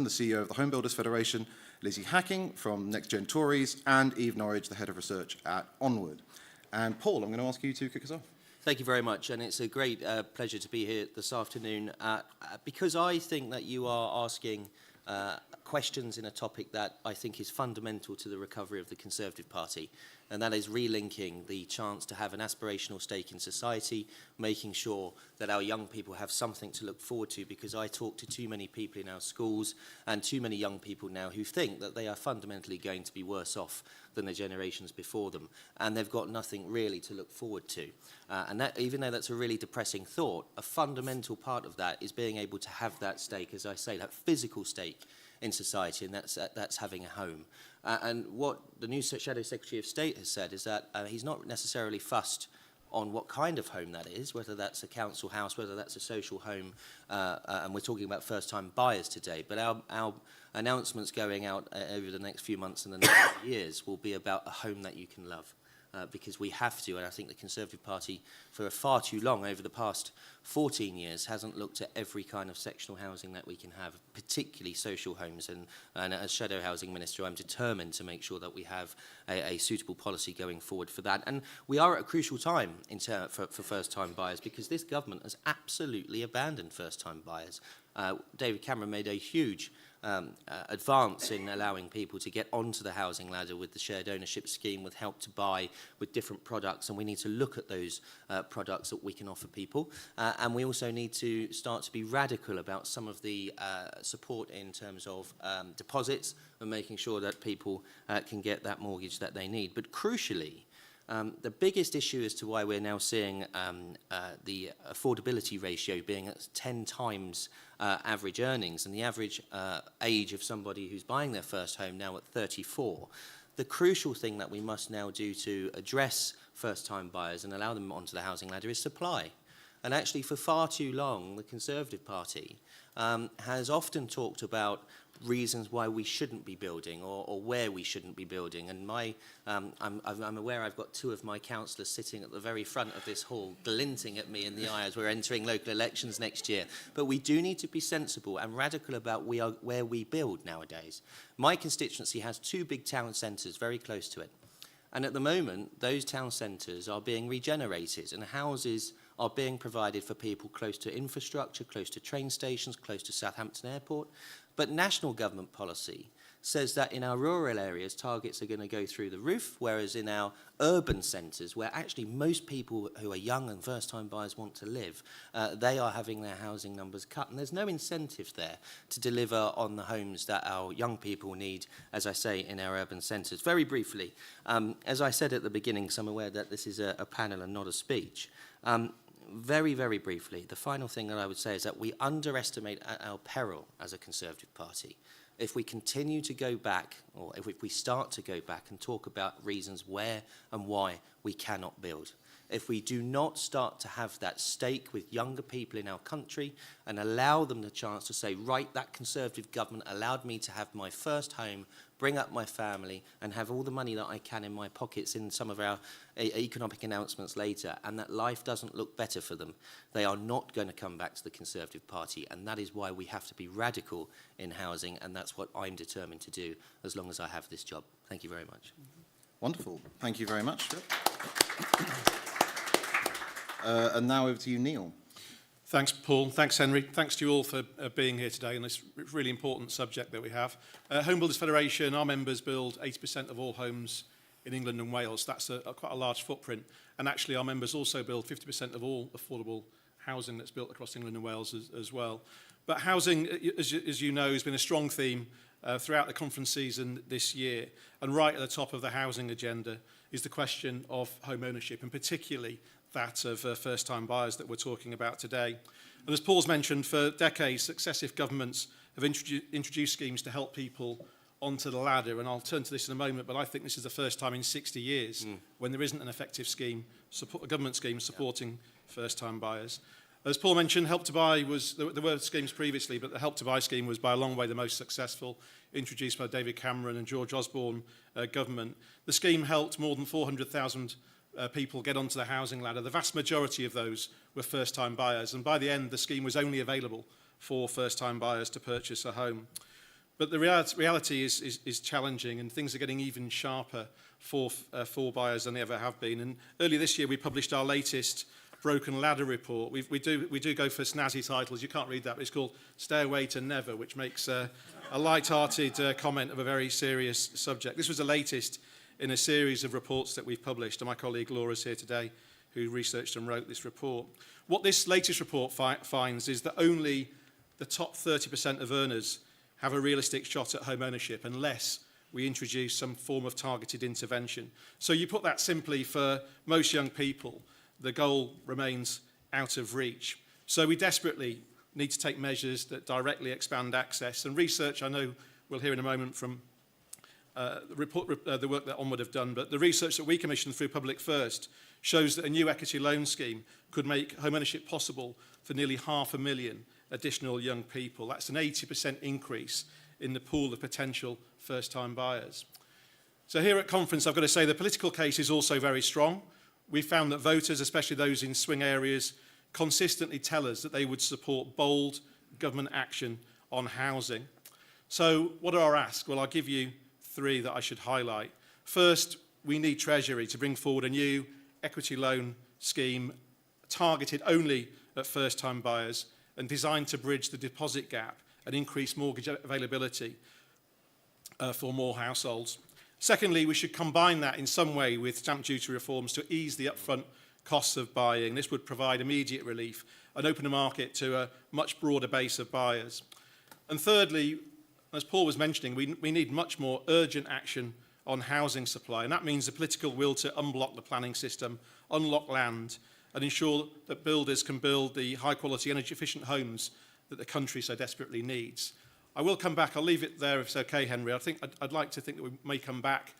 the CEO of the Home Builders Federation, Lizzie Hacking from Next Gen Tories, and Eve Norwich, the Head of Research at Onward. And Paul, I'm going to ask you to kick us off. Thank you very much, and it's a great pleasure to be here this afternoon because I think that you are asking questions in a topic that I think is fundamental to the recovery of the Conservative Party, and that is relinking the chance to have an aspirational stake in society, making sure that our young people have something to look forward to, because I talk to too many people in our schools and too many young people now who think that they are fundamentally going to be worse off than the generations before them, and they've got nothing really to look forward to. And that, even though that's a really depressing thought, a fundamental part of that is being able to have that stake, as I say, that physical stake in society, and that's having a home. And what the new Shadow Secretary of State has said is that he's not necessarily fussed on what kind of home that is, whether that's a council house, whether that's a social home, and we're talking about first-time buyers today, but our announcements going out over the next few months and the next few years will be about a home that you can love. Because we have to, and I think the Conservative Party for far too long over the past 14 years hasn't looked at every kind of sectional housing that we can have, particularly social homes, and as Shadow Housing Minister I'm determined to make sure that we have a suitable policy going forward for that. And we are at a crucial time for first-time buyers, because this government has absolutely abandoned first-time buyers. David Cameron made a huge advance in allowing people to get onto the housing ladder with the shared ownership scheme, with Help to Buy, with different products, and we need to look at those products that we can offer people, and we also need to start to be radical about some of the support in terms of deposits and making sure that people can get that mortgage that they need. But crucially, the biggest issue as to why we're now seeing the affordability ratio being at 10 times average earnings, and the average age of somebody who's buying their first home now at 34. The crucial thing that we must now do to address first-time buyers and allow them onto the housing ladder is supply. And actually, for far too long, the Conservative Party has often talked about reasons why we shouldn't be building, or where we shouldn't be building. And I'm aware I've got two of my councillors sitting at the very front of this hall, glinting at me in the eye as we're entering local elections next year. But we do need to be sensible and radical about where we build nowadays. My constituency has two big town centres very close to it. And at the moment, those town centres are being regenerated, and houses are being provided for people close to infrastructure, close to train stations, close to Southampton Airport. But national government policy says that in our rural areas, targets are going to go through the roof, whereas in our urban centres, where actually most people who are young and first-time buyers want to live, they are having their housing numbers cut. And there's no incentive there to deliver on the homes that our young people need, as I say, in our urban centres. Very briefly, as I said at the beginning, because I'm aware that this is a panel and not a speech, very, very briefly, the final thing that I would say is that we underestimate our peril as a Conservative Party. If we continue to go back, or if we start to go back and talk about reasons where and why we cannot build, if we do not start to have that stake with younger people in our country and allow them the chance to say, right, that Conservative government allowed me to have my first home, bring up my family, and have all the money that I can in my pockets in some of our economic announcements later, and that life doesn't look better for them, they are not going to come back to the Conservative Party, and that is why we have to be radical in housing, and that's what I'm determined to do as long as I have this job. Thank you very much. Wonderful. Thank you very much. And now over to you, Neil. Thanks, Paul. Thanks, Henry. Thanks to you all for being here today on this really important subject that we have. Home Builders Federation, our members build 80% of all homes in England and Wales. That's quite a large footprint. And actually, our members also build 50% of all affordable housing that's built across England and Wales as well. But housing, as you know, has been a strong theme throughout the conference season this year. And right at the top of the housing agenda is the question of home ownership, and particularly that of first-time buyers that we're talking about today. And as Paul's mentioned, for decades, successive governments have introduced schemes to help people onto the ladder, and I'll turn to this in a moment, but I think this is the first time in 60 years when there isn't an effective scheme, a government scheme supporting first-time buyers. As Paul mentioned, Help to Buy there were schemes previously, but the Help to Buy scheme was by a long way the most successful, introduced by David Cameron and George Osborne government. The scheme helped more than 400,000 people get onto the housing ladder. The vast majority of those were first-time buyers, and by the end, the scheme was only available for first-time buyers to purchase a home. But the reality is challenging, and things are getting even sharper for buyers than they ever have been. And earlier this year, we published our latest Broken Ladder report. We do go for snazzy titles. You can't read that, but it's called Stairway to Never, which makes a light-hearted comment of a very serious subject. This was the latest in a series of reports that we've published, and my colleague Laura's here today, who researched and wrote this report. What this latest report finds is that only the top 30% of earners have a realistic shot at home ownership unless we introduce some form of targeted intervention. So you put that simply, for most young people, the goal remains out of reach. So we desperately need to take measures that directly expand access. And research, I know we'll hear in a moment from the work that Onward have done, but the research that we commissioned through Public First shows that a new equity loan scheme could make home ownership possible for nearly 500,000 additional young people. That's an 80% increase in the pool of potential first-time buyers. So here at conference, I've got to say the political case is also very strong. We found that voters, especially those in swing areas, consistently tell us that they would support bold government action on housing. So what are our asks? Well, I'll give you three that I should highlight. First, we need Treasury to bring forward a new equity loan scheme targeted only at first-time buyers and designed to bridge the deposit gap and increase mortgage availability for more households. Secondly, we should combine that in some way with stamp duty reforms to ease the upfront costs of buying. This would provide immediate relief and open the market to a much broader base of buyers. And thirdly, as Paul was mentioning, we need much more urgent action on housing supply, and that means the political will to unblock the planning system, unlock land, and ensure that builders can build the high-quality, energy-efficient homes that the country so desperately needs. I will come back. I'll leave it there if it's okay, Henry. I'd like to think that we may come back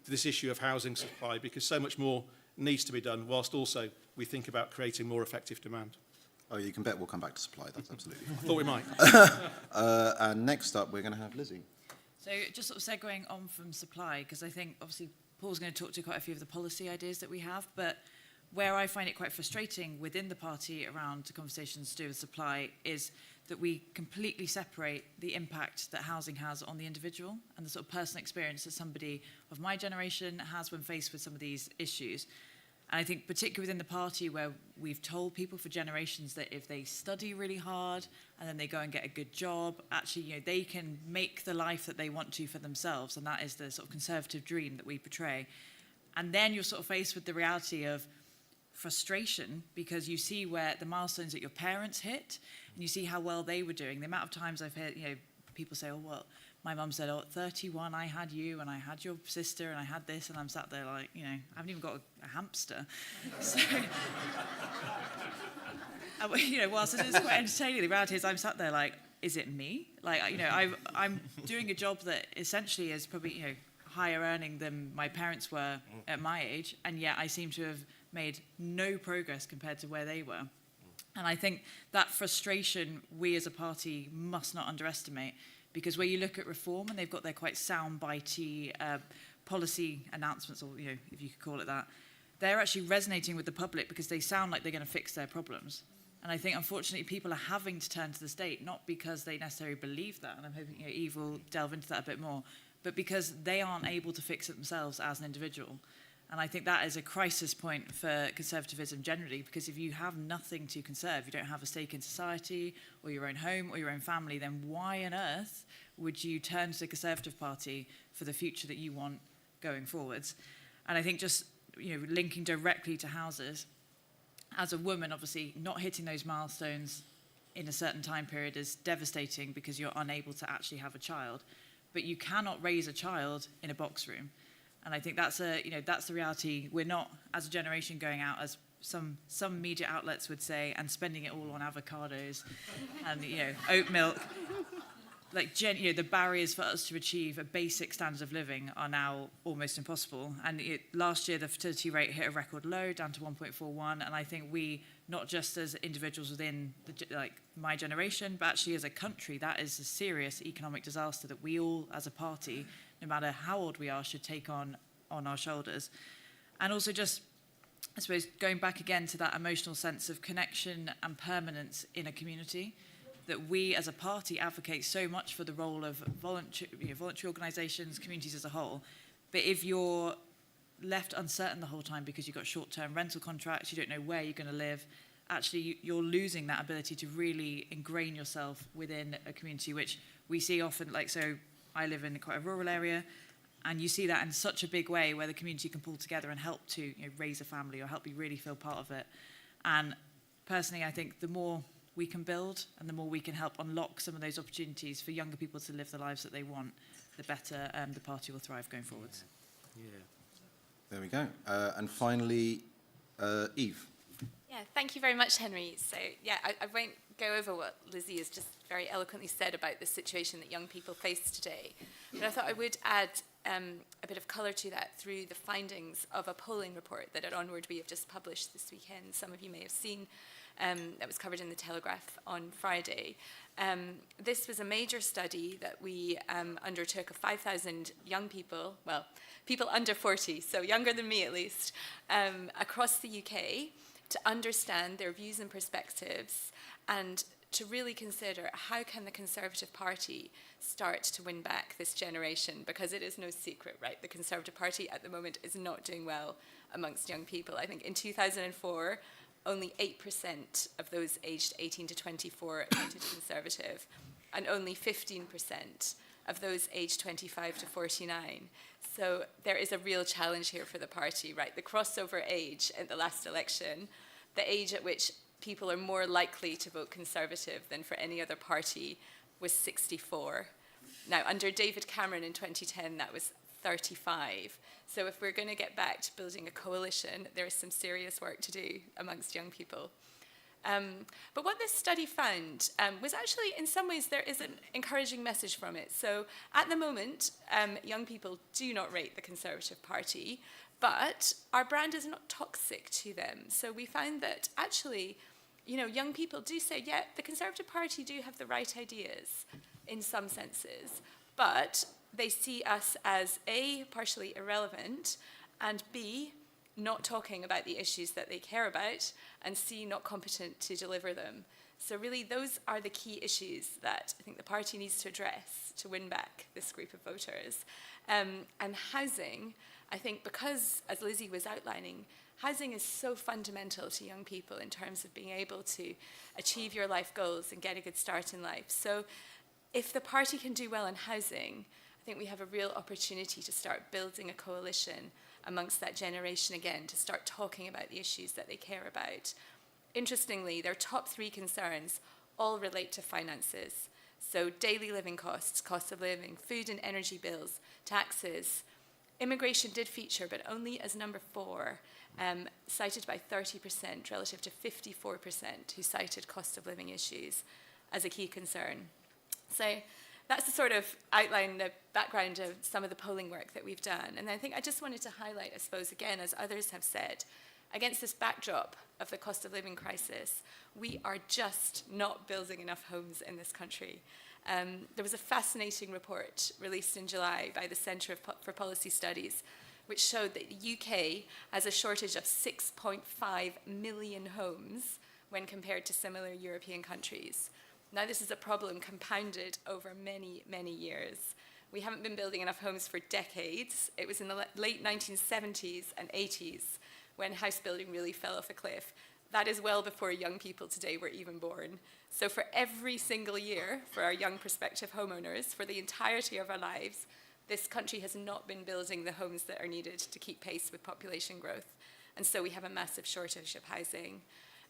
to this issue of housing supply because so much more needs to be done, whilst also we think about creating more effective demand. Oh, you can bet we'll come back to supply. That's absolutely fine. Thought we might. And next up, we're going to have Lizzie. So just sort of segueing on from supply, because I think obviously Paul's going to talk to quite a few of the policy ideas that we have, but where I find it quite frustrating within the party around the conversations to do with supply is that we completely separate the impact that housing has on the individual and the sort of personal experience that somebody of my generation has when faced with some of these issues. And I think particularly within the party where we've told people for generations that if they study really hard and then they go and get a good job, actually, you know, they can make the life that they want to for themselves. And that is the sort of conservative dream that we portray. And then you're sort of faced with the reality of frustration because you see where the milestones that your parents hit and you see how well they were doing. The amount of times I've heard, you know, people say, oh, well, my mum said, oh, at 31, I had you, and I had your sister, and I had this, and I'm sat there like, you know, I haven't even got a hamster. So, you know, whilst it is quite entertaining, the reality is I'm sat there like, is it me? Like, you know, I'm doing a job that essentially is probably, you know, higher earning than my parents were at my age, and yet I seem to have made no progress compared to where they were. And I think that frustration we as a party must not underestimate, because where you look at reform, and they've got their quite soundbitey policy announcements, or, you know, if you could call it that, they're actually resonating with the public because they sound like they're going to fix their problems. And I think, unfortunately, people are having to turn to the state, not because they necessarily believe that, and I'm hoping, you know, Eve will delve into that a bit more, but because they aren't able to fix it themselves as an individual. And I think that is a crisis point for conservatism generally, because if you have nothing to conserve, you don't have a stake in society or your own home or your own family, then why on earth would you turn to the Conservative Party for the future that you want going forwards? And I think just, you know, linking directly to houses, as a woman, obviously, not hitting those milestones in a certain time period is devastating because you're unable to actually have a child. But you cannot raise a child in a box room. And I think that's the reality. We're not, as a generation, going out, as some media outlets would say, and spending it all on avocados and, you know, oat milk. Like, you know, the barriers for us to achieve a basic standard of living are now almost impossible. And last year, the fertility rate hit a record low, down to 1.41. And I think we, not just as individuals within my generation, but actually as a country, that is a serious economic disaster that we all, as a party, no matter how old we are, should take on our shoulders. And also just, I suppose, going back again to that emotional sense of connection and permanence in a community. that we as a party advocate so much for the role of voluntary organisations, communities as a whole. But if you're left uncertain the whole time because you've got short-term rental contracts, you don't know where you're going to live, actually you're losing that ability to really ingrain yourself within a community, which we see often. Like, so I live in quite a rural area, and you see that in such a big way where the community can pull together and help to raise a family or help you really feel part of it. And personally, I think the more we can build and the more we can help unlock some of those opportunities for younger people to live the lives that they want, the better the party will thrive going forwards. Yeah. There we go. And finally, Eve. Yeah, thank you very much, Henry. So, yeah, I won't go over what Lizzie has just very eloquently said about the situation that young people face today. But I thought I would add a bit of colour to that through the findings of a polling report that at Onward we have just published this weekend. Some of you may have seen that was covered in the Telegraph on Friday. This was a major study that we undertook of 5,000 young people, well, people under 40, so younger than me at least, across the UK, to understand their views and perspectives and to really consider how can the Conservative Party start to win back this generation, because it is no secret, right? The Conservative Party at the moment is not doing well amongst young people. I think in 2004, only 8% of those aged 18 to 24 voted Conservative, and only 15% of those aged 25 to 49. So there is a real challenge here for the party, right? The crossover age at the last election, the age at which people are more likely to vote Conservative than for any other party, was 64. Now, under David Cameron in 2010, that was 35. So if we're going to get back to building a coalition, there is some serious work to do amongst young people. But what this study found was actually, in some ways, there is an encouraging message from it. So at the moment, young people do not rate the Conservative Party, but our brand is not toxic to them. So we found that actually, young people do say, yeah, the Conservative Party do have the right ideas in some senses, but they see us as A, partially irrelevant, and B, not talking about the issues that they care about, and C, not competent to deliver them. So really, those are the key issues that I think the party needs to address to win back this group of voters. And housing, I think, because, as Lizzie was outlining, housing is so fundamental to young people in terms of being able to achieve your life goals and get a good start in life. So if the party can do well in housing, I think we have a real opportunity to start building a coalition amongst that generation again, to start talking about the issues that they care about. Interestingly, their top 3 concerns all relate to finances. So daily living costs, cost of living, food and energy bills, taxes. Immigration did feature, but only as number 4, cited by 30% relative to 54% who cited cost of living issues as a key concern. So that's the sort of outline, the background of some of the polling work that we've done. And I think I just wanted to highlight, I suppose, again, as others have said, against this backdrop of the cost of living crisis, we are just not building enough homes in this country. There was a fascinating report released in July by the Centre for Policy Studies, which showed that the UK has a shortage of 6.5 million homes when compared to similar European countries. Now, this is a problem compounded over many, many years. We haven't been building enough homes for decades. It was in the late 1970s and 80s when house building really fell off a cliff. That is well before young people today were even born. So for every single year, for our young prospective homeowners, for the entirety of our lives, this country has not been building the homes that are needed to keep pace with population growth. And so we have a massive shortage of housing.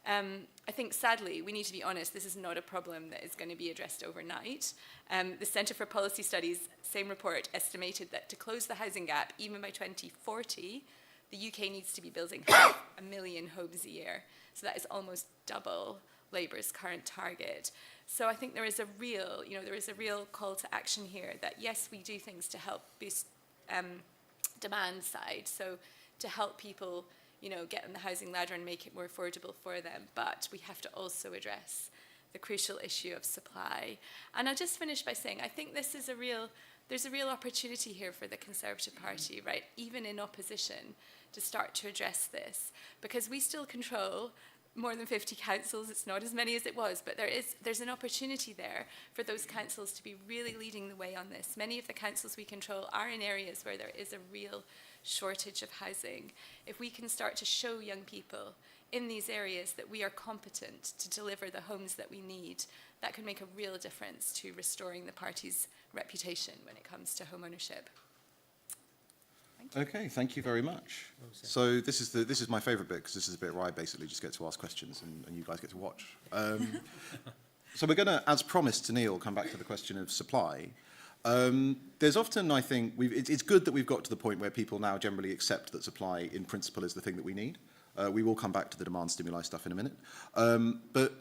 I think, sadly, we need to be honest, this is not a problem that is going to be addressed overnight. The Centre for Policy Studies, same report, estimated that to close the housing gap, even by 2040, the UK needs to be building 500,000 homes a year. So that is almost double Labour's current target. So I think there is a real, call to action here that, yes, we do things to help boost demand side, so to help people get on the housing ladder and make it more affordable for them. But we have to also address the crucial issue of supply. And I'll just finish by saying I think there's a real opportunity here for the Conservative Party, right, even in opposition, to start to address this. Because we still control more than 50 councils. It's not as many as it was, but there's an opportunity there for those councils to be really leading the way on this. Many of the councils we control are in areas where there is a real shortage of housing. If we can start to show young people in these areas that we are competent to deliver the homes that we need, that could make a real difference to restoring the party's reputation when it comes to home ownership. Okay, thank you very much. So this is my favourite bit, because this is a bit where I basically just get to ask questions and you guys get to watch. So we're going to, as promised to Neil, come back to the question of supply. There's often, I think, it's good that we've got to the point where people now generally accept that supply in principle is the thing that we need. We will come back to the demand stimuli stuff in a minute. But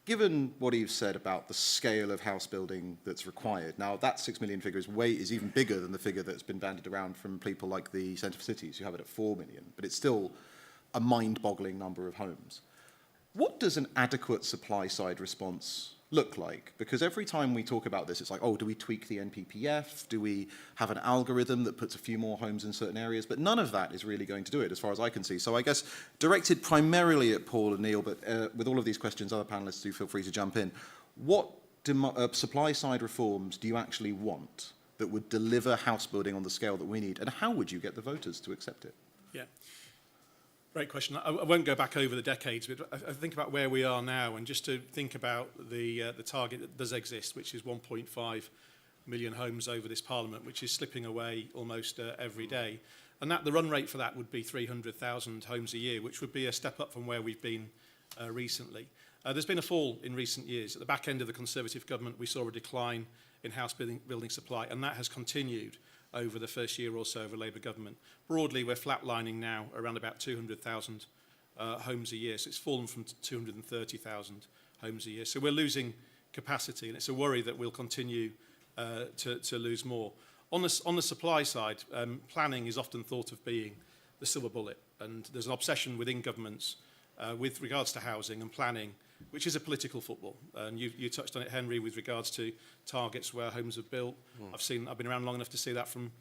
given what you've said about the scale of house building that's required, now that 6 million figure is even bigger than the figure that's been bandied around from people like the Centre for Cities, who have it at 4 million, but it's still a mind-boggling number of homes. What does an adequate supply-side response look like? Because every time we talk about this, it's like, oh, do we tweak the NPPF? Do we have an algorithm that puts a few more homes in certain areas? But none of that is really going to do it, as far as I can see. So I guess directed primarily at Paul and Neil, but with all of these questions, other panellists do feel free to jump in. What supply-side reforms do you actually want that would deliver house building on the scale that we need? And how would you get the voters to accept it? Yeah. Great question. I won't go back over the decades, but I think about where we are now, and just to think about the target that does exist, which is 1.5 million homes over this Parliament, which is slipping away almost every day. And that the run rate for that would be 300,000 homes a year, which would be a step up from where we've been recently. There's been a fall in recent years. At the back end of the Conservative government, we saw a decline in house building supply, and that has continued over the first year or so of a Labour government. Broadly, we're flatlining now around about 200,000 homes a year. So it's fallen from 230,000 homes a year. So we're losing capacity, and it's a worry that we'll continue to lose more. On the supply side, planning is often thought of being the silver bullet, and there's an obsession within governments with regards to housing and planning, which is a political football. And you touched on it, Henry, with regards to targets where homes are built. I've been around long enough to see that from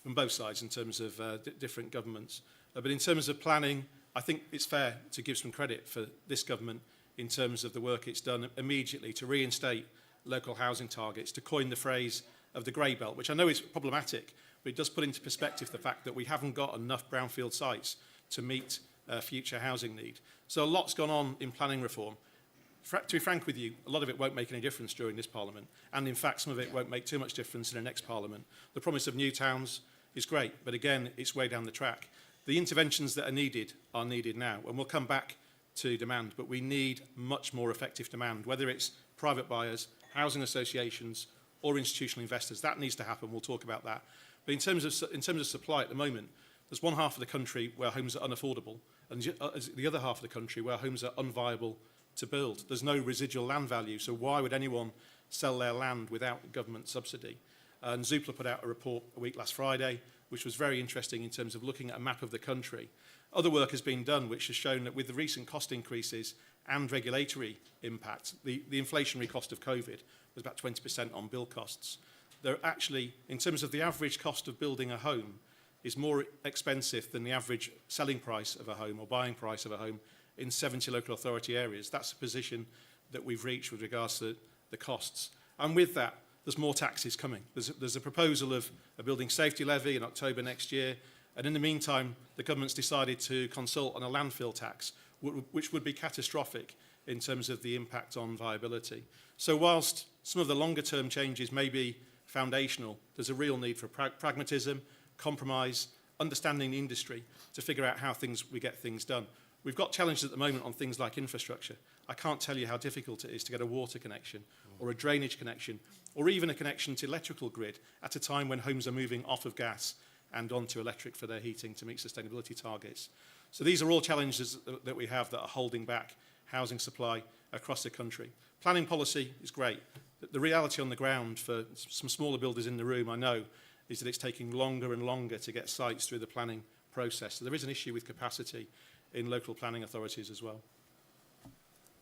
both sides in terms of different governments. But in terms of planning, I think it's fair to give some credit for this government in terms of the work it's done immediately to reinstate local housing targets, to coin the phrase of the grey belt, which I know is problematic, but it does put into perspective the fact that we haven't got enough brownfield sites to meet future housing need. So a lot's gone on in planning reform. To be frank with you, a lot of it won't make any difference during this Parliament, and in fact some of it won't make too much difference in the next Parliament. The promise of new towns is great, but again, it's way down the track. The interventions that are needed now, and we'll come back to demand, but we need much more effective demand, whether it's private buyers, housing associations, or institutional investors. That needs to happen. We'll talk about that. But in terms of supply at the moment, there's one half of the country where homes are unaffordable, and the other half of the country where homes are unviable to build. There's no residual land value, so why would anyone sell their land without government subsidy? And Zoopla put out a report last Friday, which was very interesting in terms of looking at a map of the country. Other work has been done which has shown that with the recent cost increases and regulatory impact, the inflationary cost of COVID was about 20% on build costs. They're actually, in terms of the average cost of building a home, is more expensive than the average selling price of a home or buying price of a home in 70 local authority areas. That's a position that we've reached with regards to the costs. And with that, there's more taxes coming. There's a proposal of a building safety levy in October next year. And in the meantime, the government's decided to consult on a landfill tax, which would be catastrophic in terms of the impact on viability. So whilst some of the longer term changes may be foundational, there's a real need for pragmatism, compromise, understanding the industry to figure out how we get things done. We've got challenges at the moment on things like infrastructure. I can't tell you how difficult it is to get a water connection or a drainage connection or even a connection to electrical grid at a time when homes are moving off of gas and onto electric for their heating to meet sustainability targets. So these are all challenges that we have that are holding back housing supply across the country. Planning policy is great. The reality on the ground for some smaller builders in the room, I know, is that it's taking longer and longer to get sites through the planning process. So there is an issue with capacity in local planning authorities as well.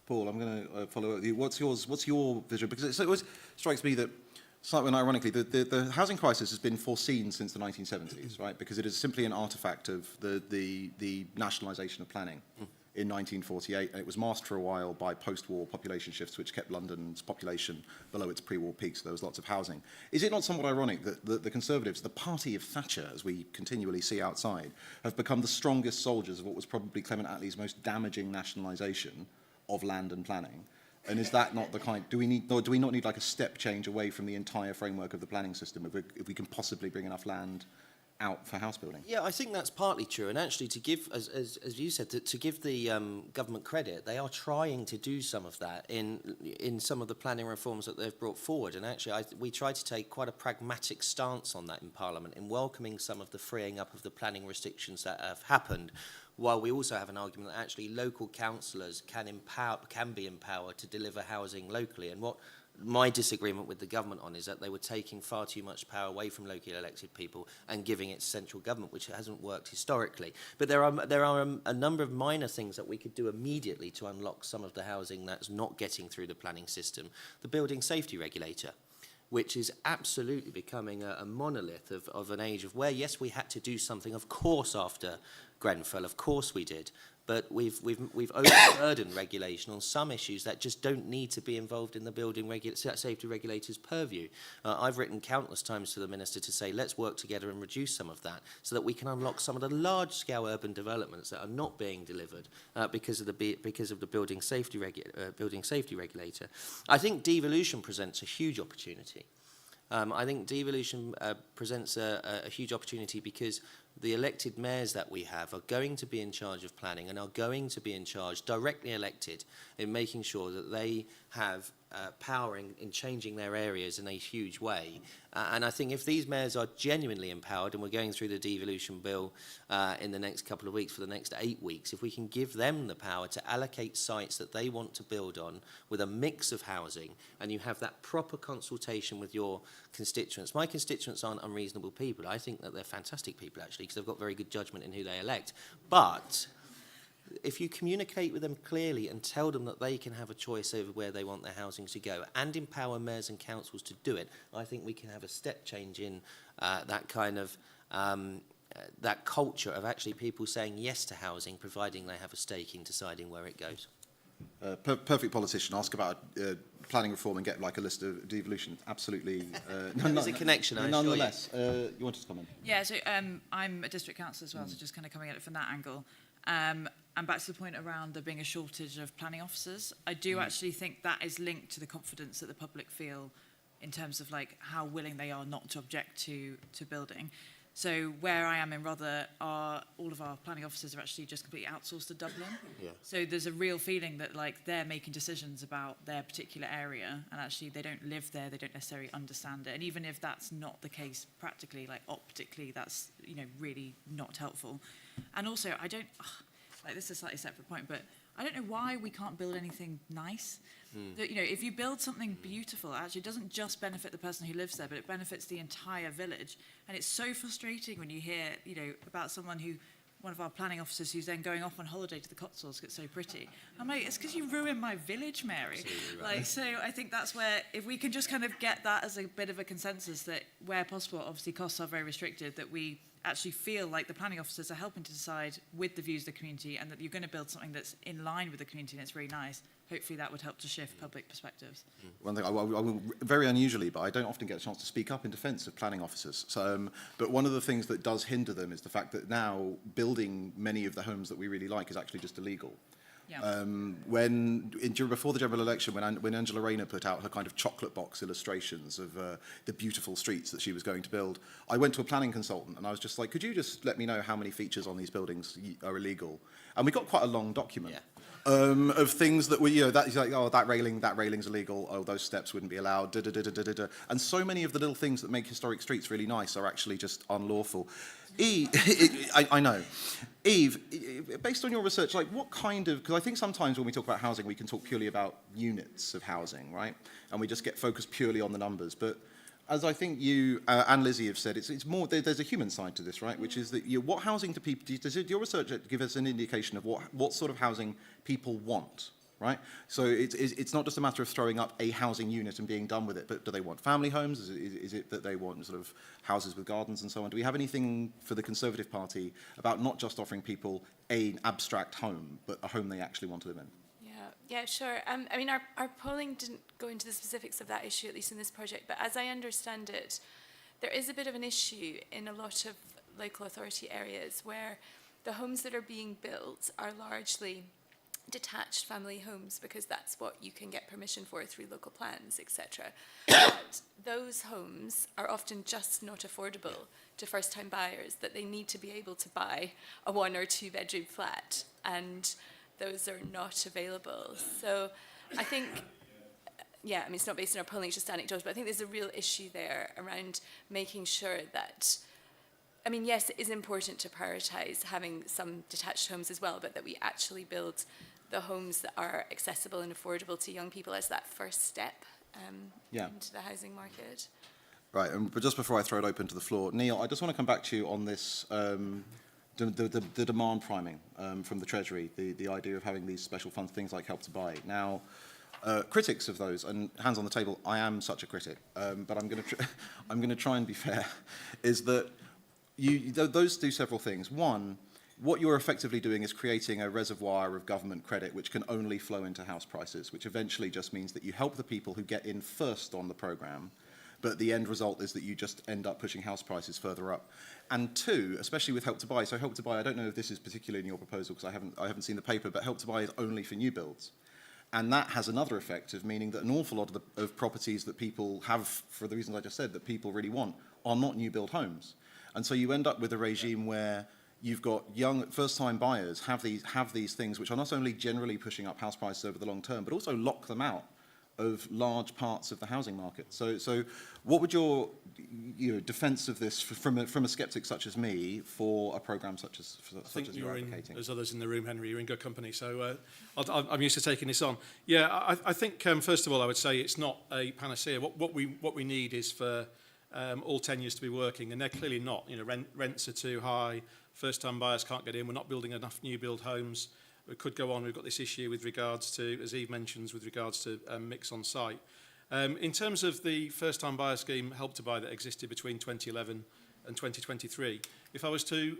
Paul, I'm going to follow up with you. What's your vision? Because it always strikes me that, slightly ironically, the housing crisis has been foreseen since the 1970s, right? Because it is simply an artifact of the nationalisation of planning in 1948, and it was masked for a while by post-war population shifts, which kept London's population below its pre-war peak, so there was lots of housing. Is it not somewhat ironic that the Conservatives, the party of Thatcher, as we continually see outside, have become the strongest soldiers of what was probably Clement Attlee's most damaging nationalisation of land and planning? And is that not the kind, do we not need like a step change away from the entire framework of the planning system if we can possibly bring enough land out for house building? Yeah, I think that's partly true. And actually, to give, as you said, to give the government credit, they are trying to do some of that in some of the planning reforms that they've brought forward. And actually, we try to take quite a pragmatic stance on that in Parliament, in welcoming some of the freeing up of the planning restrictions that have happened, while we also have an argument that actually local councillors can be empowered to deliver housing locally. And what my disagreement with the government on is that they were taking far too much power away from locally elected people and giving it to central government, which hasn't worked historically. But there are a number of minor things that we could do immediately to unlock some of the housing that's not getting through the planning system. The building safety regulator, which is absolutely becoming a monolith of an age of where, yes, we had to do something, of course, after Grenfell, of course we did, but we've overburdened regulation on some issues that just don't need to be involved in the building safety regulator's purview. I've written countless times to the Minister to say, let's work together and reduce some of that so that we can unlock some of the large-scale urban developments that are not being delivered because of the building safety regulator. I think devolution presents a huge opportunity. I think devolution presents a huge opportunity because the elected mayors that we have are going to be in charge of planning and are going to be in charge, directly elected, in making sure that they have power in changing their areas in a huge way. And I think if these mayors are genuinely empowered, and we're going through the devolution bill in the next couple of weeks, for the next 8 weeks, if we can give them the power to allocate sites that they want to build on with a mix of housing, and you have that proper consultation with your constituents. My constituents aren't unreasonable people. I think that they're fantastic people, actually, because they've got very good judgment in who they elect. But if you communicate with them clearly and tell them that they can have a choice over where they want their housing to go and empower mayors and councils to do it, I think we can have a step change in that kind of that culture of actually people saying yes to housing, providing they have a stake in deciding where it goes. Perfect politician. Ask about planning reform and get like a list of devolution. Absolutely. There's a connection, I assure you. Nonetheless, you wanted to comment? Yeah, so I'm a district councillor as well, so just kind of coming at it from that angle. And back to the point around there being a shortage of planning officers, I do actually think that is linked to the confidence that the public feel in terms of like how willing they are not to object to building. So where I am in Rother, all of our planning officers are actually just completely outsourced to Dublin. Yeah. So there's a real feeling that like they're making decisions about their particular area, and actually they don't live there, they don't necessarily understand it. And even if that's not the case practically, like optically, that's really not helpful. And also, I don't like this is a slightly separate point, but I don't know why we can't build anything nice. That, if you build something beautiful, actually it doesn't just benefit the person who lives there, but it benefits the entire village. And it's so frustrating when you hear, about one of our planning officers who's then going off on holiday to the Cotswolds because it's so pretty. I'm like, it's because you ruined my village, Mary. Right. Like, so I think that's where, if we can just kind of get that as a bit of a consensus that where possible, obviously costs are very restricted, that we actually feel like the planning officers are helping to decide with the views of the community and that you're going to build something that's in line with the community and it's really nice. Hopefully that would help to shift public perspectives. One thing, I will, very unusually, but I don't often get a chance to speak up in defence of planning officers. So, but one of the things that does hinder them is the fact that now building many of the homes that we really like is actually just illegal. Yeah. Before the general election, when Angela Rayner put out her kind of chocolate box illustrations of the beautiful streets that she was going to build, I went to a planning consultant and I was just like, could you just let me know how many features on these buildings are illegal? And we got quite a long document. Yeah. Of things that were, that like, oh, that railing's illegal, oh, those steps wouldn't be allowed, And so many of the little things that make historic streets really nice are actually just unlawful. I know. Eve, based on your research, like what kind of, because I think sometimes when we talk about housing, we can talk purely about units of housing, right? And we just get focused purely on the numbers. But as I think you and Lizzie have said, it's more, there's a human side to this, right? Which is that what housing do people, does your research give us an indication of what sort of housing people want, right? So it's not just a matter of throwing up a housing unit and being done with it, but do they want family homes? Is it that they want sort of houses with gardens and so on? Do we have anything for the Conservative Party about not just offering people an abstract home, but a home they actually want to live in? Yeah, sure. I mean, our polling didn't go into the specifics of that issue, at least in this project, but as I understand it, there is a bit of an issue in a lot of local authority areas where the homes that are being built are largely detached family homes because that's what you can get permission for through local plans, etc. But those homes are often just not affordable to first-time buyers, that they need to be able to buy a 1 or 2 bedroom flat, and those are not available. So I think, yeah, I mean, it's not based on our polling, it's just anecdotal, but I think there's a real issue there around making sure that, I mean, yes, it is important to prioritise having some detached homes as well, but that we actually build the homes that are accessible and affordable to young people as that first step into the housing market. Right, but just before I throw it open to the floor, Neil, I just want to come back to you on this, the demand priming from the Treasury, the idea of having these special funds, things like Help to Buy. Now, critics of those, and hands on the table, I am such a critic, but I'm going to try and be fair, is that those do several things. One, what you're effectively doing is creating a reservoir of government credit which can only flow into house prices, which eventually just means that you help the people who get in first on the programme, but the end result is that you just end up pushing house prices further up. And two, especially with Help to Buy, so Help to Buy, I don't know if this is particularly in your proposal because I haven't seen the paper, but Help to Buy is only for new builds. And that has another effect of meaning that an awful lot of properties that people have, for the reasons I just said, that people really want, are not new build homes. And so you end up with a regime where you've got young first-time buyers have these things which are not only generally pushing up house prices over the long term, but also lock them out of large parts of the housing market. So what would your defence of this from a sceptic such as me for a programme such as you're advocating? There's others in the room, Henry, you're in good company, so I'm used to taking this on. Yeah, I think first of all I would say it's not a panacea. What we need is for all tenures to be working, and they're clearly not. You know, rents are too high, first-time buyers can't get in, we're not building enough new build homes. We could go on, we've got this issue with regards to, as Eve mentions, with regards to mix on site. In terms of the first-time buyer scheme Help to Buy that existed between 2011 and 2023, if I was to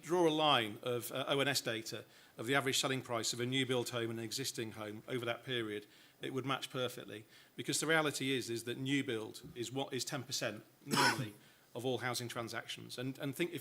draw a line of ONS data of the average selling price of a new build home and an existing home over that period, it would match perfectly. Because the reality is that new build is 10% normally of all housing transactions. And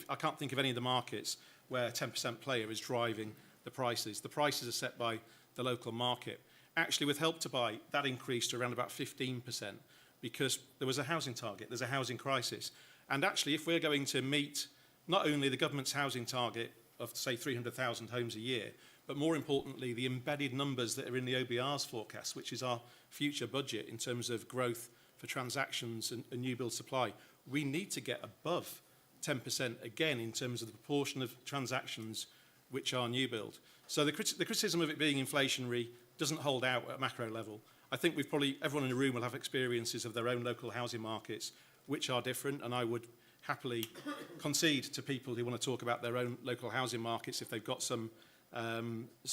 I can't think of any of the markets where a 10% player is driving the prices. The prices are set by the local market. Actually, with Help to Buy, that increased to around about 15% because there was a housing target, there's a housing crisis. And actually, if we're going to meet not only the government's housing target of, say, 300,000 homes a year, but more importantly, the embedded numbers that are in the OBR's forecast, which is our future budget in terms of growth for transactions and new build supply, we need to get above 10% again in terms of the proportion of transactions which are new build. So the criticism of it being inflationary doesn't hold out at a macro level. I think everyone in the room will have experiences of their own local housing markets which are different, and I would happily concede to people who want to talk about their own local housing markets if they've got some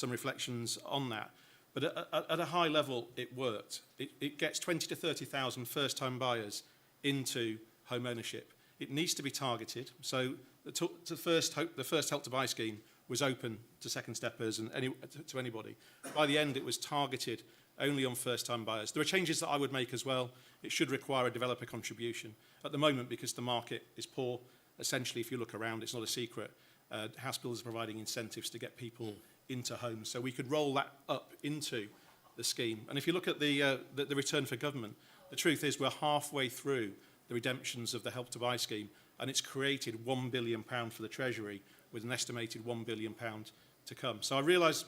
reflections on that. But at a high level, it worked. It gets 20 to 30,000 first-time buyers into home ownership. It needs to be targeted. So the first Help to Buy scheme was open to second steppers and to anybody. By the end, it was targeted only on first-time buyers. There are changes that I would make as well. It should require a developer contribution. At the moment, because the market is poor, essentially, if you look around, it's not a secret. House builders are providing incentives to get people into homes. So we could roll that up into the scheme. And if you look at the return for government, the truth is we're halfway through the redemptions of the Help to Buy scheme, and it's created £1 billion for the Treasury with an estimated £1 billion to come. So I realise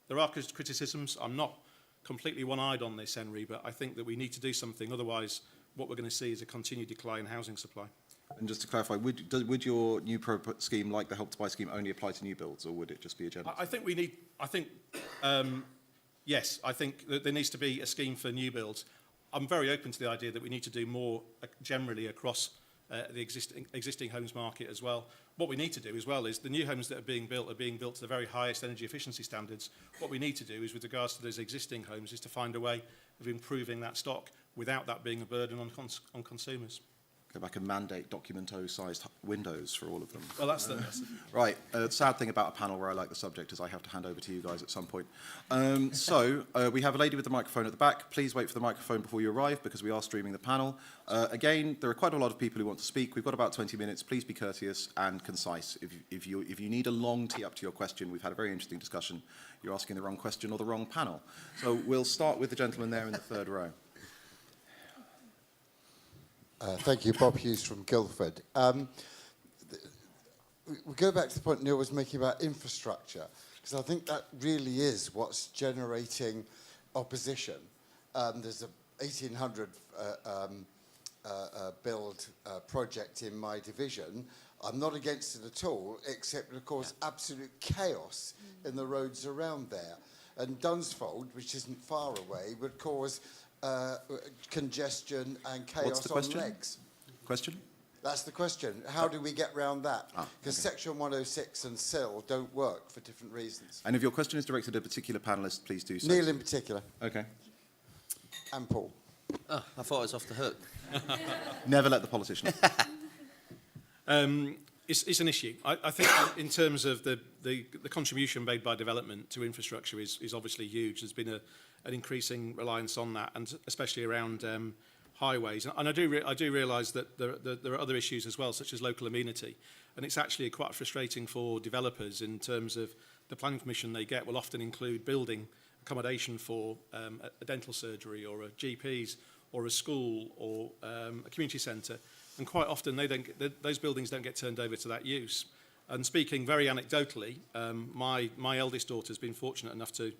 there are criticisms. I'm not completely one-eyed on this, Henry, but I think that we need to do something. Otherwise, what we're going to see is a continued decline in housing supply. And just to clarify, would your new scheme, like the Help to Buy scheme, only apply to new builds, or would it just be a general? Yes, I think that there needs to be a scheme for new builds. I'm very open to the idea that we need to do more generally across the existing homes market as well. What we need to do as well is the new homes that are being built to the very highest energy efficiency standards. What we need to do is, with regards to those existing homes, is to find a way of improving that stock without that being a burden on consumers. Go back and mandate Documento-sized windows for all of them. Well, that's the Right. The sad thing about a panel where I like the subject is I have to hand over to you guys at some point. We have a lady with the microphone at the back. Please wait for the microphone before you arrive because we are streaming the panel. Again, there are quite a lot of people who want to speak. We've got about 20 minutes. Please be courteous and concise. If you need a long tee up to your question, we've had a very interesting discussion. You're asking the wrong question or the wrong panel. So we'll start with the gentleman there in the third row. Thank you, Bob Hughes from Guildford. We go back to the point Neil was making about infrastructure, because I think that really is what's generating opposition. There's a 1800 build project in my division. I'm not against it at all, except, of course, absolute chaos in the roads around there. And Dunsfold, which isn't far away, would cause congestion and chaos What's the on question? legs. Question? That's the question. How do we get round that? Because Section 106 and SIL don't work for different reasons. And if your question is directed at a particular panellist, please do so. Neil in particular, Okay. and Paul. Oh, I thought I was off the hook. Never let the politician. It's an issue. I think in terms of the contribution made by development to infrastructure is obviously huge. There's been an increasing reliance on that, and especially around highways. And I do realise that there are other issues as well, such as local amenity. And it's actually quite frustrating for developers in terms of the planning permission they get will often include building accommodation for a dental surgery or a GP's or a school or a community centre. And quite often those buildings don't get turned over to that use. And speaking very anecdotally, my eldest daughter has been fortunate enough to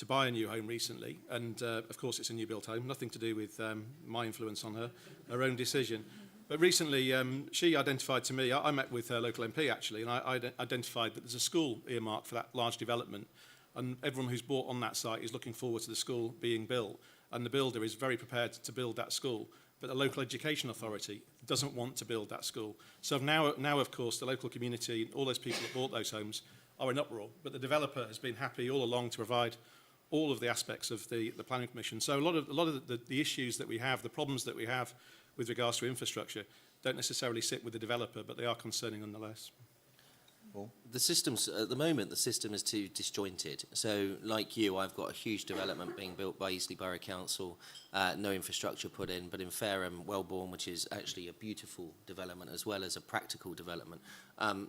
buy a new home recently, and of course it's a new built home, nothing to do with my influence on her own decision. But recently she identified to me, I met with her local MP actually, and I identified that there's a school earmarked for that large development, and everyone who's bought on that site is looking forward to the school being built, and the builder is very prepared to build that school, but the local education authority doesn't want to build that school. So now of course the local community, all those people that bought those homes are in uproar, but the developer has been happy all along to provide all of the aspects of the planning permission. So a lot of the issues that we have, the problems that we have with regards to infrastructure, don't necessarily sit with the developer, but they are concerning nonetheless. The systems, at the moment, the system is too disjointed. So, like you, I've got a huge development being built by Eastleigh Borough Council, no infrastructure put in, but in Fareham, Wellbourne, which is actually a beautiful development as well as a practical development,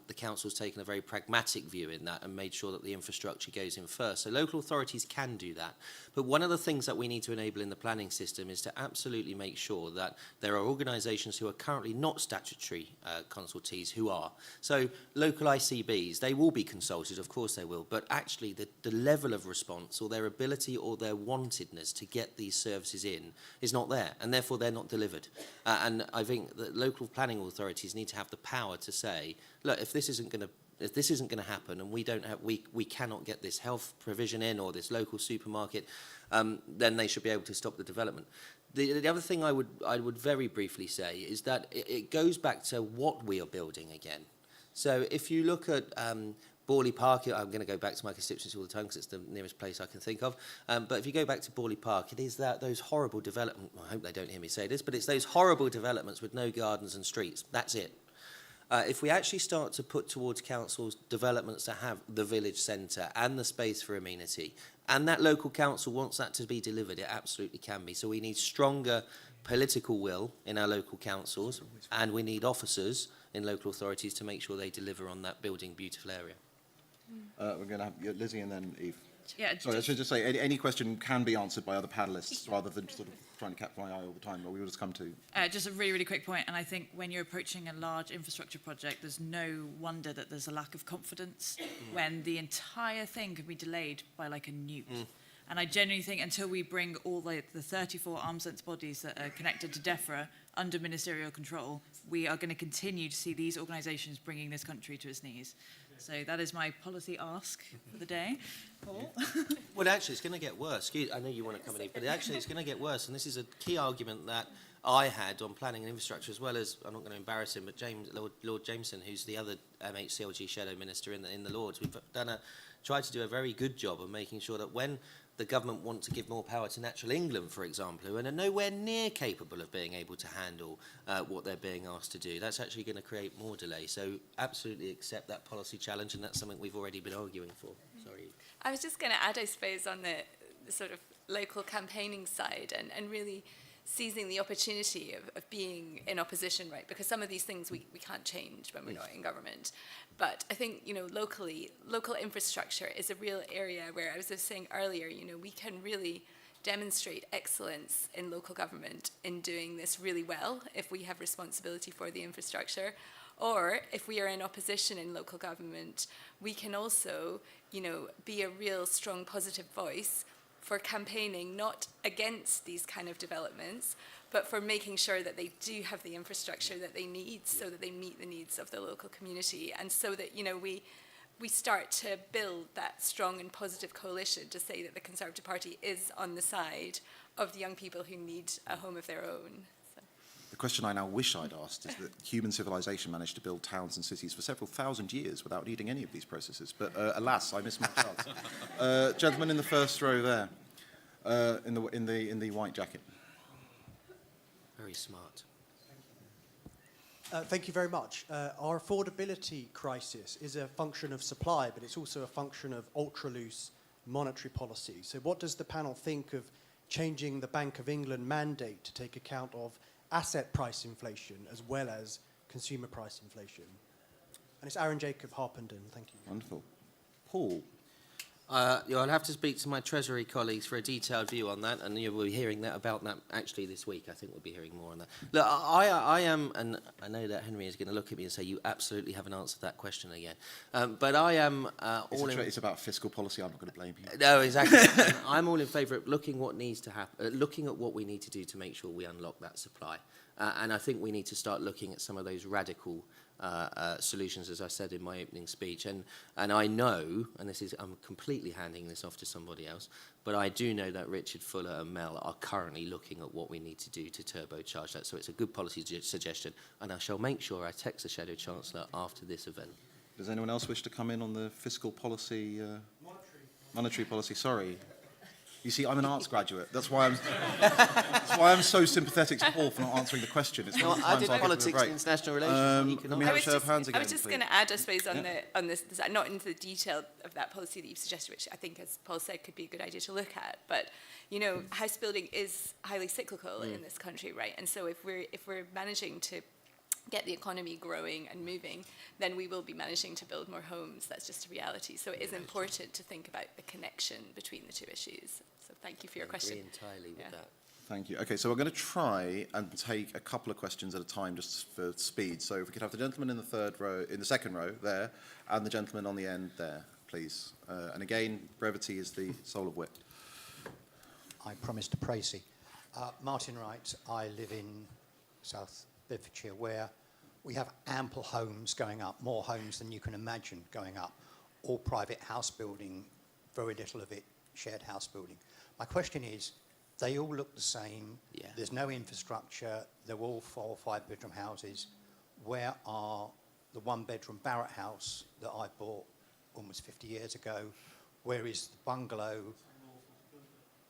the council's taken a very pragmatic view in that and made sure that the infrastructure goes in first. So local authorities can do that. But one of the things that we need to enable in the planning system is to absolutely make sure that there are organisations who are currently not statutory consultees who are. So local ICBs, they will be consulted, of course they will, but actually the level of response or their ability or their wantedness to get these services in is not there, and therefore they're not delivered. And I think that local planning authorities need to have the power to say, look, if this isn't going to happen, and we cannot get this health provision in or this local supermarket, then they should be able to stop the development. The other thing I would very briefly say is that it goes back to what we are building again. So if you look at Borley Park, I'm going to go back to my constituency all the time because it's the nearest place I can think of. But if you go back to Borley Park, it is those horrible developments. I hope they don't hear me say this, but it's those horrible developments with no gardens and streets. That's it. If we actually start to put towards councils developments that have the village centre and the space for amenity, and that local council wants that to be delivered, it absolutely can be. So we need stronger political will in our local councils, and we need officers in local authorities to make sure they deliver on that building beautiful area. We're going to have Lizzie and then Eve. Yeah, Sorry, I should just say, any question can be answered by other panellists rather than sort of trying to catch my eye all the time, but we will just come to... just a really, really quick point, and I think when you're approaching a large infrastructure project, there's no wonder that there's a lack of confidence when the entire thing can be delayed by like a nuke. And I genuinely think until we bring all the 34 arms length bodies that are connected to DEFRA under ministerial control, we are going to continue to see these organisations bringing this country to its knees. So that is my policy ask for the day. Paul? Well, actually, it's going to get worse. I know you want to come in, but actually it's going to get worse. And this is a key argument that I had on planning and infrastructure, as well as, I'm not going to embarrass him, but Lord Jameson, who's the other MHCLG Shadow Minister in the Lords, we've tried to do a very good job of making sure that when the government want to give more power to Natural England, for example, who are nowhere near capable of being able to handle what they're being asked to do, that's actually going to create more delay. So absolutely accept that policy challenge, and that's something we've already been arguing for. Sorry. I was just going to add, I suppose, on the sort of local campaigning side and really seizing the opportunity of being in opposition, right? Because some of these things we can't change when we're not in government. But I think, locally, local infrastructure is a real area where, I was just saying earlier, we can really demonstrate excellence in local government in doing this really well if we have responsibility for the infrastructure. Or if we are in opposition in local government, we can also, be a real strong positive voice for campaigning not against these kind of developments, but for making sure that they do have the infrastructure that they need so that they meet the needs of the local community, and so that, we start to build that strong and positive coalition to say that the Conservative Party is on the side of the young people who need a home of their own. So. The question I now wish I'd asked is that human civilization managed to build towns and cities for several thousand years without needing any of these processes. But alas, I missed my chance. Gentleman in the first row there, in the white jacket. Very smart. Thank you very much. Our affordability crisis is a function of supply, but it's also a function of ultra-loose monetary policy. So what does the panel think of changing the Bank of England mandate to take account of asset price inflation as well as consumer price inflation? And it's Aaron Jacob Harpenden. Thank you. Wonderful. Paul. I'll have to speak to my Treasury colleagues for a detailed view on that, and we'll be hearing about that actually this week. I think we'll be hearing more on that. Look, I am, and I know that Henry is going to look at me and say, you absolutely haven't answered that question again. But I am It's about fiscal policy. I'm not going to blame you. No, exactly. I'm all in favour of looking what needs to happen, looking at what we need to do to make sure we unlock that supply. And I think we need to start looking at some of those radical solutions, as I said in my opening speech. And I know, and I'm completely handing this off to somebody else, but I do know that Richard Fuller and Mel are currently looking at what we need to do to turbocharge that. So it's a good policy suggestion, and I shall make sure I text the Shadow Chancellor after this event. Does anyone else wish to come in on the fiscal policy? Monetary policy, sorry. You see, I'm an arts graduate. That's why I'm so sympathetic to Paul for not answering the question. It's one of the I times did give him a politics break. and international relations. Can we have a show of hands again, I was just please? going to add, I suppose, on this, not into the detail of that policy that you've suggested, which I think, as Paul said, could be a good idea to look at. But house building is highly cyclical in this country, right? And so if we're managing to get the economy growing and moving, then we will be managing to build more homes. That's just a reality. So it is important to think about the connection between the two issues. So thank you for your question. I agree entirely with that. Thank you. Okay, so we're going to try and take a couple of questions at a time just for speed. So if we could have the gentleman in the second row there, and the gentleman on the end there, please. And again, brevity is the soul of wit. I promise to Pracy. Martin Wright, I live in South Bedfordshire, where we have ample homes going up, more homes than you can imagine going up, all private house building, very little of it shared house building. My question is, they all look the same, there's no infrastructure, they're all 4 or 5 bedroom houses. Where are the 1 bedroom Barratt house that I bought almost 50 years ago? Where is the bungalow?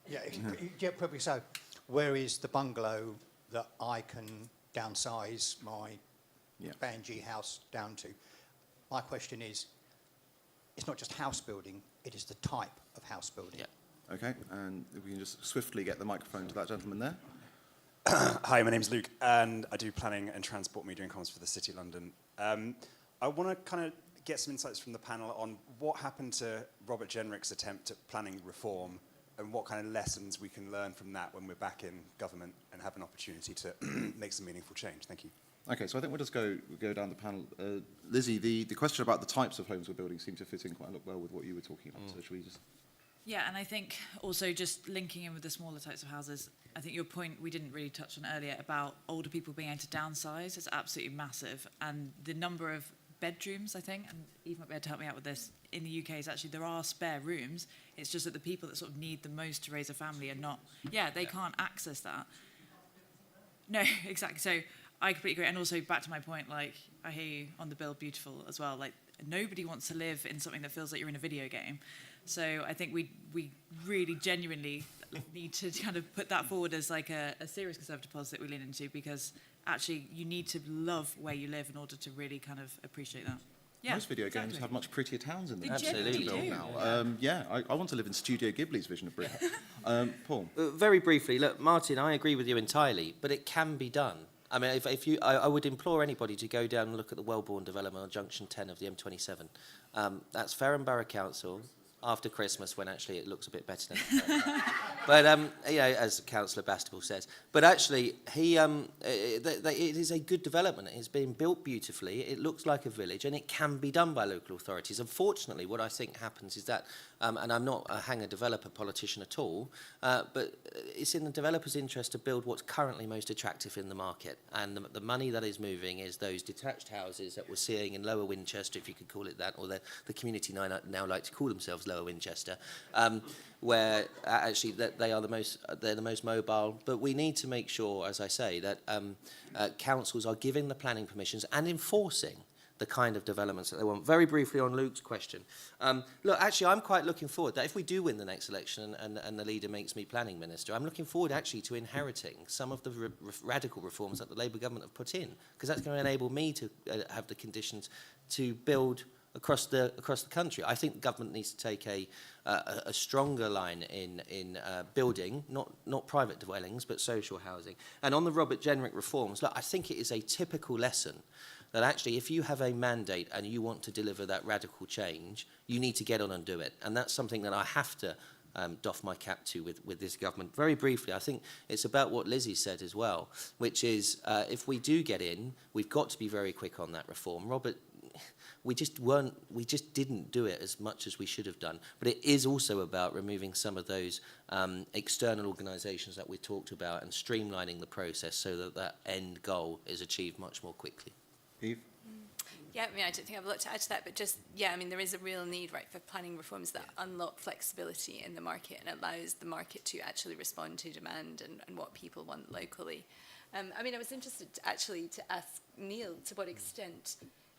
Yeah, probably so. Where is the bungalow that I can downsize my Bangee house down to? My question is, it's not just house building, it is the type of house building. Yeah. Okay, and if we can just swiftly get the microphone to that gentleman there. Hi, my name's Luke, and I do planning and transport media and comms for the City of London. I want to kind of get some insights from the panel on what happened to Robert Jenrick's attempt at planning reform and what kind of lessons we can learn from that when we're back in government and have an opportunity to make some meaningful change. Thank you. Okay, so I think we'll just go down the panel. Lizzie, the question about the types of homes we're building seemed to fit in quite well with what you were talking about. So should we just... Yeah, and I think also just linking in with the smaller types of houses, I think your point we didn't really touch on earlier about older people being able to downsize is absolutely massive. And the number of bedrooms, I think, and Eve might be able to help me out with this, in the UK is actually there are spare rooms. It's just that the people that sort of need the most to raise a family are not, they can't access that. No, exactly. So I completely agree. And also back to my point, like, I hear you on the Build Beautiful as well. Like, nobody wants to live in something that feels like you're in a video game. So I think we really genuinely need to kind of put that forward as like a serious conservative policy that we lean into, because actually you need to love where you live in order to really kind of appreciate that. Yeah, Most video games exactly. have much prettier towns in them. They Absolutely genuinely Built do. now. I want to live in Studio Ghibli's vision of Britain. Paul? Very briefly, look, Martin, I agree with you entirely, but it can be done. I mean, I would implore anybody to go down and look at the Wellbourne development on Junction 10 of the M27. That's Fareham Borough Council after Christmas, when actually it looks a bit better than but you know, as Councillor Bastable says. But actually, it is a good development. It's being built beautifully. It looks like a village, and it can be done by local authorities. Unfortunately, what I think happens is that, and I'm not a hanger developer politician at all, but it's in the developer's interest to build what's currently most attractive in the market. And the money that is moving is those detached houses that we're seeing in Lower Winchester, if you could call it that, or the community now like to call themselves Lower Winchester, where actually they're the most mobile. But we need to make sure, as I say, that councils are giving the planning permissions and enforcing the kind of developments that they want. Very briefly on Luke's question. Look, actually, I'm quite looking forward that if we do win the next election and the leader makes me planning minister, I'm looking forward actually to inheriting some of the radical reforms that the Labour government have put in, because that's going to enable me to have the conditions to build across the country. I think the government needs to take a stronger line in building, not private dwellings, but social housing. And on the Robert Jenrick reforms, look, I think it is a typical lesson that actually if you have a mandate and you want to deliver that radical change, you need to get on and do it. And that's something that I have to doff my cap to with this government. Very briefly, I think it's about what Lizzie said as well, which is if we do get in, we've got to be very quick on that reform. Robert, we just didn't do it as much as we should have done. But it is also about removing some of those external organisations that we talked about and streamlining the process so that that end goal is achieved much more quickly. Eve? Yeah, I mean, I don't think I've a lot to add to that, but just, yeah, I mean, there is a real need, right, for planning reforms that unlock flexibility in the market and allows the market to actually respond to demand and what people want locally. I mean, I was interested actually to ask Neil, to what extent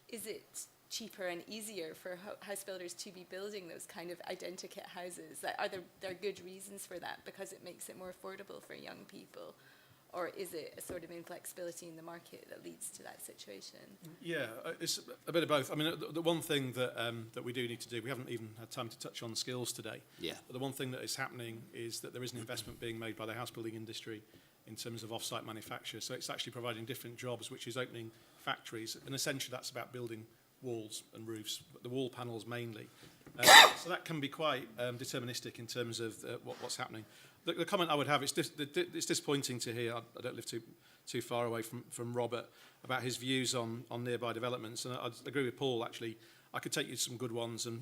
is it cheaper and easier for house builders to be building those kind of identikit houses? Are there good reasons for that because it makes it more affordable for young people? Or is it a sort of inflexibility in the market that leads to that situation? Yeah, it's a bit of both. I mean, the one thing that we do need to do, we haven't even had time to touch on skills today. Yeah. But the one thing that is happening is that there is an investment being made by the house building industry in terms of off-site manufacture. So it's actually providing different jobs, which is opening factories. And essentially that's about building walls and roofs, but the wall panels mainly. So that can be quite deterministic in terms of what's happening. The comment I would have, it's disappointing to hear, I don't live too far away from Robert, about his views on nearby developments. And I agree with Paul, actually. I could take you some good ones, and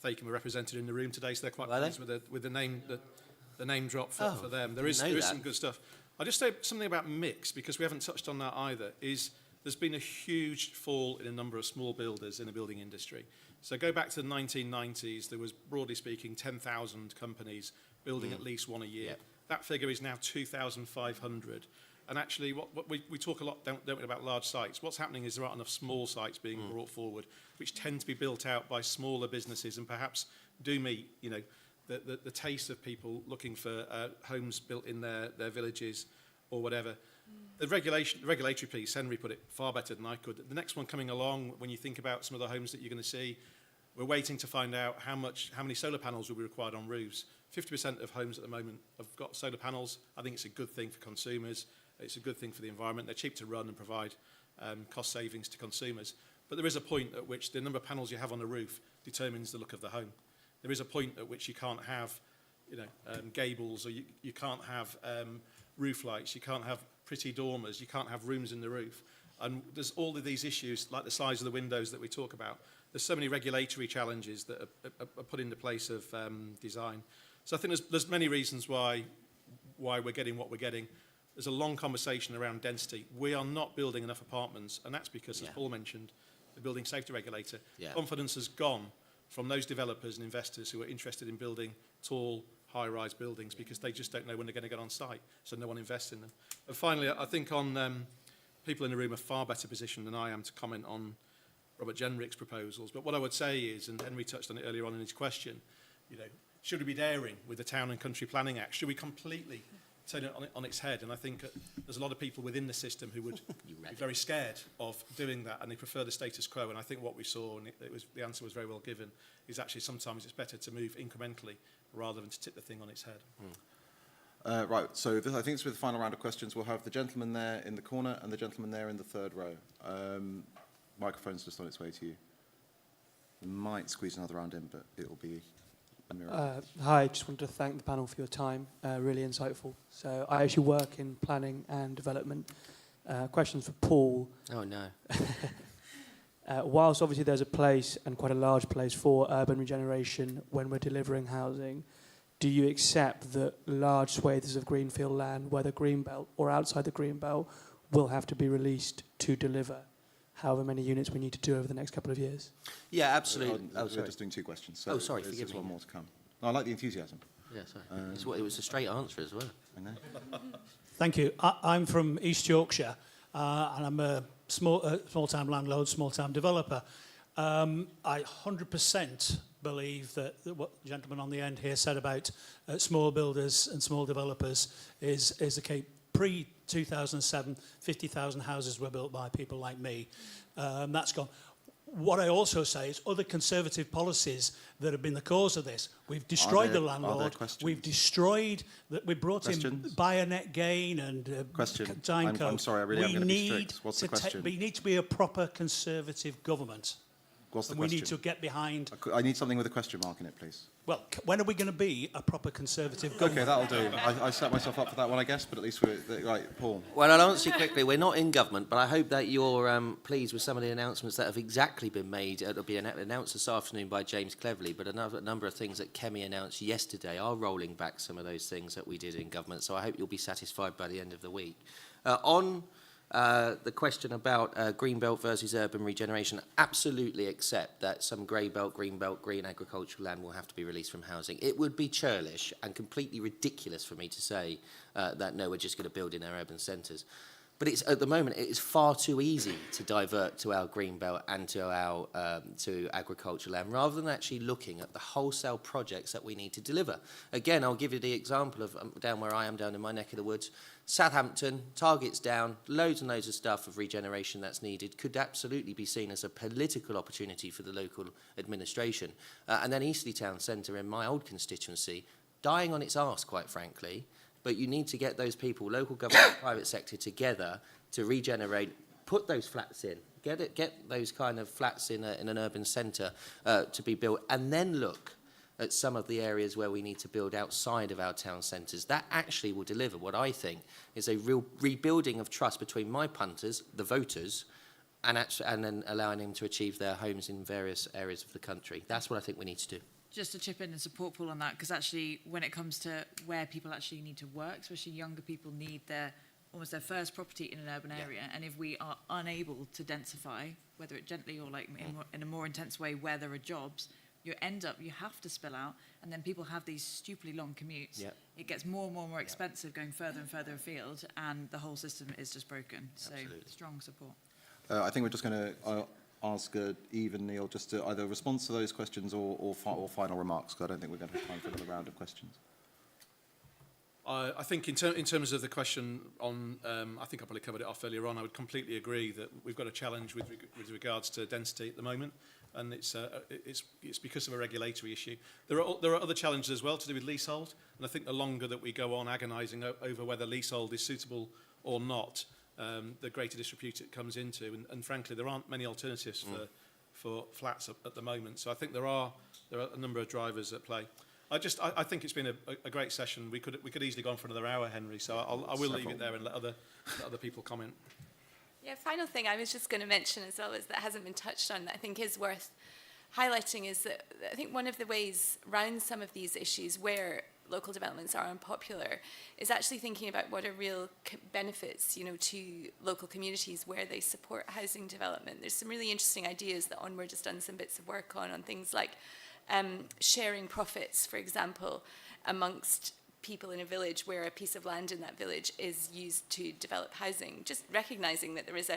Thacum are represented in the room today, so they're quite pleased with the name drop for them. There is some good stuff. I'll just say something about mix, because we haven't touched on that either, is there's been a huge fall in a number of small builders in the building industry. So go back to the 1990s, there was, broadly speaking, 10,000 companies building at least one a year. Yep. That figure is now 2,500. And actually, what we talk a lot, don't we, about large sites. What's happening is there aren't enough small sites being brought forward, which tend to be built out by smaller businesses and perhaps do meet, you know, the taste of people looking for homes built in their villages or whatever. The regulatory piece, Henry put it far better than I could. The next one coming along, when you think about some of the homes that you're going to see, we're waiting to find out how many solar panels will be required on roofs. 50% of homes at the moment have got solar panels. I think it's a good thing for consumers. It's a good thing for the environment. They're cheap to run and provide cost savings to consumers. But there is a point at which the number of panels you have on a roof determines the look of the home. There is a point at which you can't have, you know, gables, or you can't have roof lights. You can't have pretty dormers. You can't have rooms in the roof. And there's all of these issues, like the size of the windows that we talk about. There's so many regulatory challenges that are put into place of design. So I think there's many reasons why we're getting what we're getting. There's a long conversation around density. We are not building enough apartments, and that's because, as Paul mentioned, the building safety regulator, confidence has gone from those developers and investors who are interested in building tall, high-rise buildings because they just don't know when they're going to get on site, so no one invests in them. And finally, I think people in the room are far better positioned than I am to comment on Robert Jenrick's proposals. But what I would say is, and Henry touched on it earlier on in his question, should we be daring with the Town and Country Planning Act? Should we completely turn it on its head? And I think there's a lot of people within the system who would be very scared of doing that, and they prefer the status quo. And I think what we saw, and the answer was very well given, is actually sometimes it's better to move incrementally rather than to tip the thing on its head. Right, so I think it's with the final round of questions. We'll have the gentleman there in the corner and the gentleman there in the third row. Microphone's just on its way to you. We might squeeze another round in, but it'll be a miracle. Hi, just wanted to thank the panel for your time. Really insightful. So I actually work in planning and development. Questions for Paul. Oh, no. Whilst obviously there's a place, and quite a large place, for urban regeneration when we're delivering housing, do you accept that large swathes of greenfield land, whether greenbelt or outside the greenbelt, will have to be released to deliver however many units we need to do over the next couple of years? Yeah, absolutely. We're just doing two questions. So sorry, there's forgive just me. one more to come. No, I like the enthusiasm. Yeah, sorry. It was a straight answer as well. I know. Thank you. I'm from East Yorkshire, and I'm a small-time landlord, small-time developer. I 100% believe that what the gentleman on the end here said about small builders and small developers is the case. Pre-2007, 50,000 houses were built by people like me. That's gone. What I also say is other conservative policies that have been the cause of this. We've destroyed the landlord. We've destroyed that. We brought in buyer net gain and time code. I'm sorry, I really am going to be strict. What's the question? We need to be a proper conservative government. What's the and question? We need to get behind. I need something with a question mark in it, please. Well, when are we going to be a proper conservative government? Okay, that'll do. I set myself up for that one, I guess, but at least we're... Right, Paul. Well, I'll answer you quickly. We're not in government, but I hope that you're pleased with some of the announcements that have exactly been made. It'll be announced this afternoon by James Cleverly, but a number of things that Kemi announced yesterday are rolling back some of those things that we did in government, so I hope you'll be satisfied by the end of the week. On the question about greenbelt versus urban regeneration, absolutely accept that some grey belt, green agricultural land will have to be released from housing. It would be churlish and completely ridiculous for me to say that no, we're just going to build in our urban centres. But at the moment, it is far too easy to divert to our green belt and to our to agricultural land, rather than actually looking at the wholesale projects that we need to deliver. Again, I'll give you the example of down where I am, down in my neck of the woods. Southampton, targets down, loads and loads of stuff of regeneration that's needed, could absolutely be seen as a political opportunity for the local administration. And then Eastleigh Town Centre in my old constituency, dying on its arse, quite frankly, but you need to get those people, local government, private sector, together to regenerate, put those flats in, get those kind of flats in an urban centre to be built, and then look at some of the areas where we need to build outside of our town centres. That actually will deliver what I think is a real rebuilding of trust between my punters, the voters, and then allowing them to achieve their homes in various areas of the country. That's what I think we need to do. Just to chip in and support Paul on that, because actually when it comes to where people actually need to work, especially younger people need almost their first property in an urban area, and if we are unable to densify, whether it gently or like in a more intense way where there are jobs, you have to spill out, and then people have these stupidly long commutes. Yep. It gets more and more expensive going further and further afield, and the whole system is just broken. So strong support. I think we're just going to ask Eve and Neil just to either respond to those questions or final remarks, because I don't think we're going to have time for another round of questions. I think in terms of the question on, I think I probably covered it off earlier on, I would completely agree that we've got a challenge with regards to density at the moment, and it's because of a regulatory issue. There are other challenges as well to do with leasehold, and I think the longer that we go on agonising over whether leasehold is suitable or not, the greater disrepute it comes into, and frankly there aren't many alternatives for flats at the moment. So I think there are a number of drivers at play. I think it's been a great session. We could easily go on for another hour, Henry. So I will leave it there and let other people comment. Yeah, final thing I was just going to mention as well is that hasn't been touched on that I think is worth highlighting is that I think one of the ways around some of these issues where local developments are unpopular is actually thinking about what are real benefits, to local communities where they support housing development. There's some really interesting ideas that Onward has done some bits of work on things like sharing profits, for example, amongst people in a village where a piece of land in that village is used to develop housing, just recognizing that there is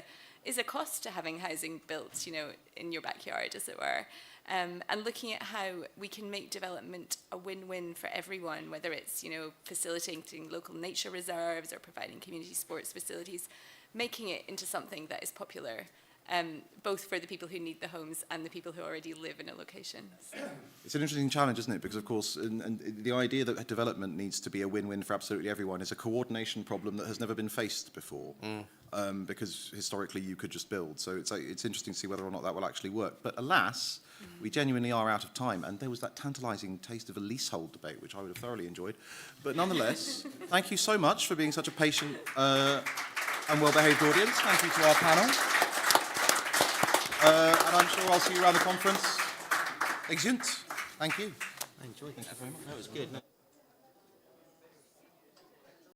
a cost to having housing built, you know, in your backyard, as it were. And looking at how we can make development a win-win for everyone, whether it's, you know, facilitating local nature reserves or providing community sports facilities, making it into something that is popular, both for the people who need the homes and the people who already live in a location. So. It's an interesting challenge, isn't it? Because, of course, and the idea that development needs to be a win-win for absolutely everyone is a coordination problem that has never been faced before. Because historically you could just build. So it's interesting to see whether or not that will actually work. But alas, we genuinely are out of time. And there was that tantalising taste of a leasehold debate, which I would have thoroughly enjoyed. But nonetheless, thank you so much for being such a patient and well-behaved audience. Thank you to our panel. And I'm sure I'll see you around the conference. Excellent. Thank you. I enjoyed it. Thank you very much. That was good.